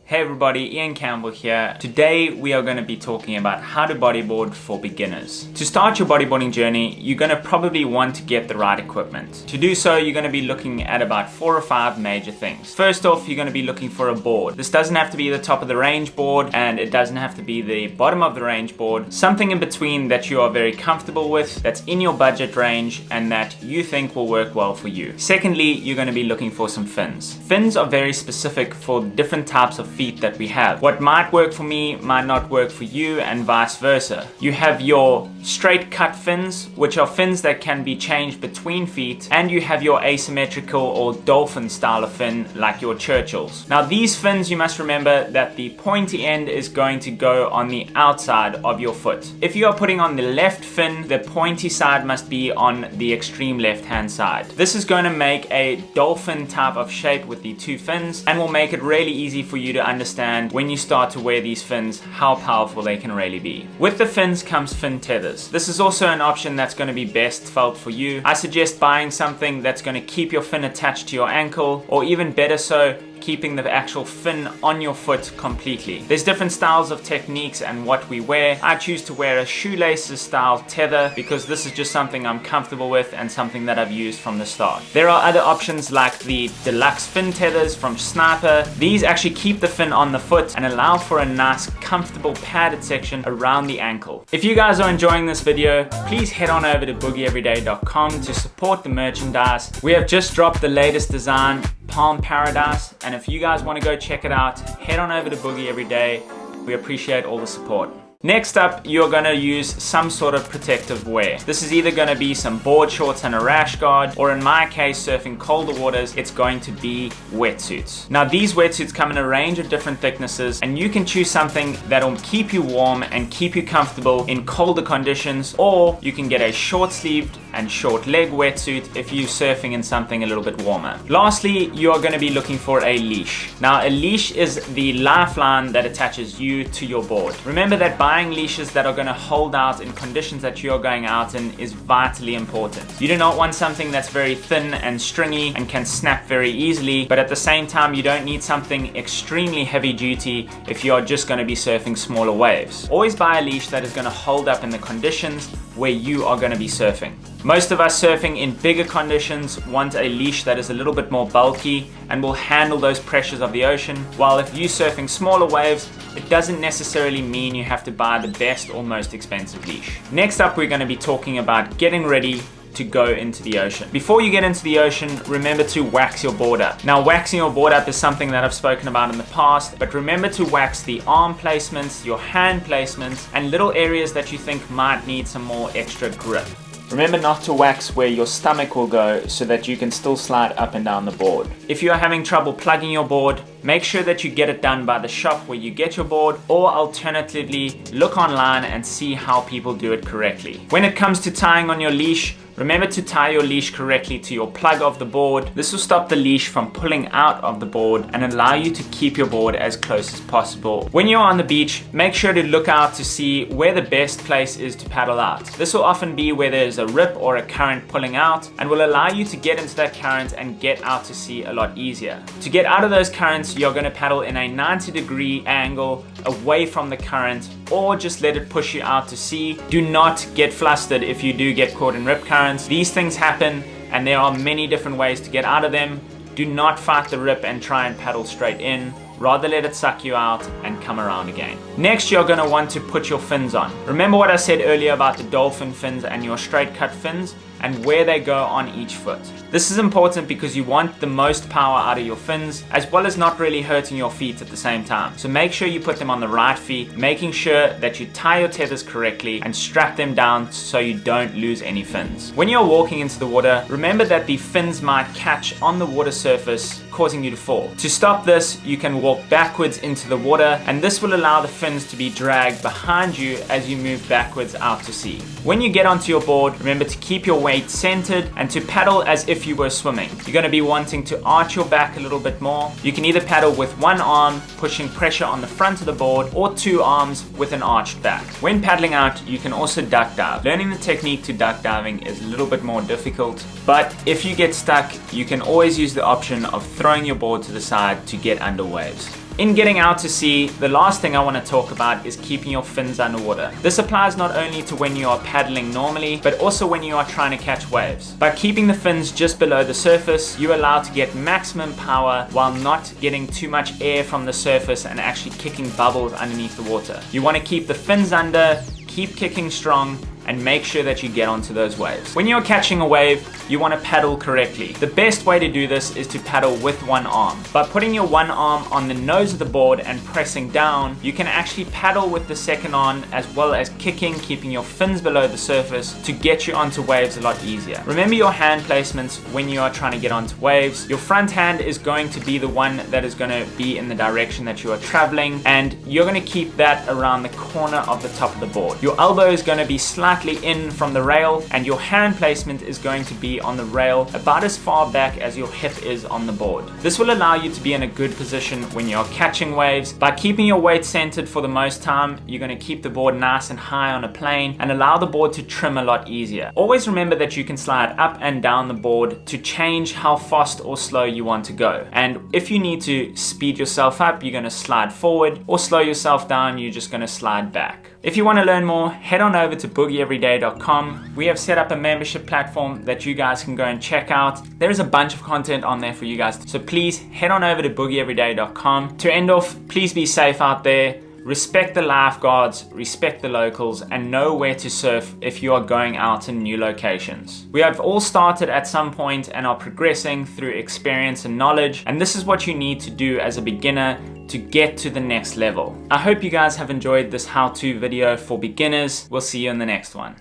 Hey everybody, Ian Campbell here. Today we are going to be talking about how to bodyboard for beginners. To start your bodyboarding journey, you're going to probably want to get the right equipment. To do so, you're going to be looking at about 4 or 5 major things. First off, you're going to be looking for a board. This doesn't have to be the top of the range board, and it doesn't have to be the bottom of the range board. Something in between that you are very comfortable with, that's in your budget range, and that you think will work well for you. Secondly, you're going to be looking for some fins. Fins are very specific for different types of feet that we have. What might work for me might not work for you, and vice versa. You have your straight cut fins, which are fins that can be changed between feet, and you have your asymmetrical or dolphin style of fin like your Churchills. Now these fins, you must remember that the pointy end is going to go on the outside of your foot. If you are putting on the left fin, the pointy side must be on the extreme left hand side. This is going to make a dolphin type of shape with the 2 fins, and will make it really easy for you to understand when you start to wear these fins how powerful they can really be. With the fins comes fin tethers. This is also an option that's going to be best felt for you. I suggest buying something that's going to keep your fin attached to your ankle, or even better so, keeping the actual fin on your foot completely. There's different styles of techniques and what we wear. I choose to wear a shoelaces style tether because this is just something I'm comfortable with and something that I've used from the start. There are other options like the deluxe fin tethers from Sniper. These actually keep the fin on the foot and allow for a nice comfortable padded section around the ankle. If you guys are enjoying this video, please head on over to boogieeveryday.com to support the merchandise. We have just dropped the latest design, Palm Paradise, and if you guys want to go check it out, head on over to Boogie Every Day. We appreciate all the support. Next up, you're going to use some sort of protective wear. This is either going to be some board shorts and a rash guard, or in my case, surfing colder waters, it's going to be wetsuits. Now these wetsuits come in a range of different thicknesses, and you can choose something that'll keep you warm and keep you comfortable in colder conditions, or you can get a short sleeved and short leg wetsuit if you're surfing in something a little bit warmer. Lastly, you are going to be looking for a leash. Now a leash is the lifeline that attaches you to your board. Remember that buying leashes that are going to hold out in conditions that you're going out in is vitally important. You do not want something that's very thin and stringy and can snap very easily, but at the same time you don't need something extremely heavy duty if you are just going to be surfing smaller waves. Always buy a leash that is going to hold up in the conditions where you are going to be surfing. Most of us surfing in bigger conditions want a leash that is a little bit more bulky and will handle those pressures of the ocean, while if you're surfing smaller waves, it doesn't necessarily mean you have to buy the best or most expensive leash. Next up, we're going to be talking about getting ready to go into the ocean. Before you get into the ocean, remember to wax your board up. Now waxing your board up is something that I've spoken about in the past, but remember to wax the arm placements, your hand placements, and little areas that you think might need some more extra grip. Remember not to wax where your stomach will go so that you can still slide up and down the board. If you are having trouble plugging your board, make sure that you get it done by the shop where you get your board, or alternatively, look online and see how people do it correctly. When it comes to tying on your leash, remember to tie your leash correctly to your plug of the board. This will stop the leash from pulling out of the board and allow you to keep your board as close as possible. When you're on the beach, make sure to look out to see where the best place is to paddle out. This will often be where there's a rip or a current pulling out, and will allow you to get into that current and get out to sea a lot easier. To get out of those currents, you're going to paddle in a 90-degree angle away from the current, or just let it push you out to sea. Do not get flustered if you do get caught in rip currents. These things happen, and there are many different ways to get out of them. Do not fight the rip and try and paddle straight in. Rather let it suck you out and come around again. Next, you're going to want to put your fins on. Remember what I said earlier about the dolphin fins and your straight cut fins, and where they go on each foot. This is important because you want the most power out of your fins, as well as not really hurting your feet at the same time. So make sure you put them on the right feet, making sure that you tie your tethers correctly and strap them down so you don't lose any fins. When you're walking into the water, remember that the fins might catch on the water surface, causing you to fall. To stop this, you can walk backwards into the water, and this will allow the fins to be dragged behind you as you move backwards out to sea. When you get onto your board, remember to keep your weight centered and to paddle as if you were swimming. You're going to be wanting to arch your back a little bit more. You can either paddle with one arm, pushing pressure on the front of the board, or 2 arms with an arched back. When paddling out, you can also duck dive. Learning the technique to duck diving is a little bit more difficult, but if you get stuck, you can always use the option of throwing your board to the side to get under waves. In getting out to sea, the last thing I want to talk about is keeping your fins underwater. This applies not only to when you are paddling normally, but also when you are trying to catch waves. By keeping the fins just below the surface, you're allowed to get maximum power while not getting too much air from the surface and actually kicking bubbles underneath the water. You want to keep the fins under, keep kicking strong, and make sure that you get onto those waves. When you're catching a wave, you want to paddle correctly. The best way to do this is to paddle with one arm. By putting your one arm on the nose of the board and pressing down, you can actually paddle with the second arm as well as kicking, keeping your fins below the surface to get you onto waves a lot easier. Remember your hand placements when you are trying to get onto waves. Your front hand is going to be the one that is going to be in the direction that you are traveling, and you're going to keep that around the corner of the top of the board. Your elbow is going to be slightly in from the rail, and your hand placement is going to be on the rail about as far back as your hip is on the board. This will allow you to be in a good position when you're catching waves. By keeping your weight centered for the most time, you're going to keep the board nice and high on a plane and allow the board to trim a lot easier. Always remember that you can slide up and down the board to change how fast or slow you want to go. And if you need to speed yourself up, you're going to slide forward, or slow yourself down, you're just going to slide back. If you want to learn more, head on over to boogieeveryday.com. We have set up a membership platform that you guys can go and check out. There is a bunch of content on there for you guys. So please head on over to boogieeveryday.com. To end off, please be safe out there. Respect the lifeguards, respect the locals, and know where to surf if you are going out in new locations. We have all started at some point and are progressing through experience and knowledge, and this is what you need to do as a beginner to get to the next level. I hope you guys have enjoyed this how-to video for beginners. We'll see you in the next one.